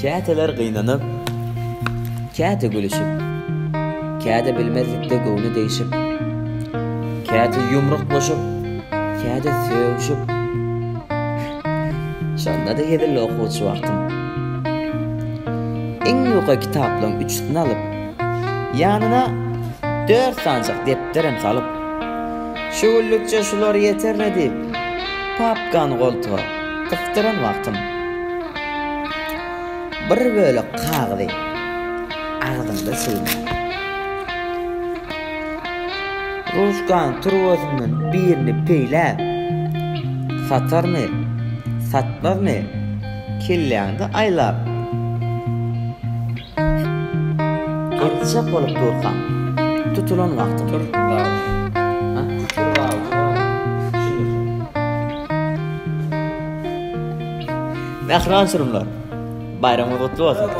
Käteler gynanyp, käte gülüşip, käte bilmezlikde göwünü değişip, käte yumruklaşıp, käte söwüşip. Şonda da hedil okuwçy wagtym. Eň ýoka kitaplaryň üçsini alyp, ýanyna 4 sancak depderem salyp, şu güllükçe şular yeterli deyip, papkan goltuğa kıftıran wagtym. Bir bölek kagdy agdymda syldy. Ruşkan turwasyndan birini peýläp, satarmy, satmazmy, kelleňde aýlap. Artşap bolup durkan, tutulan wagtym. Mehran sürümler. Bayramı kutlu olsun.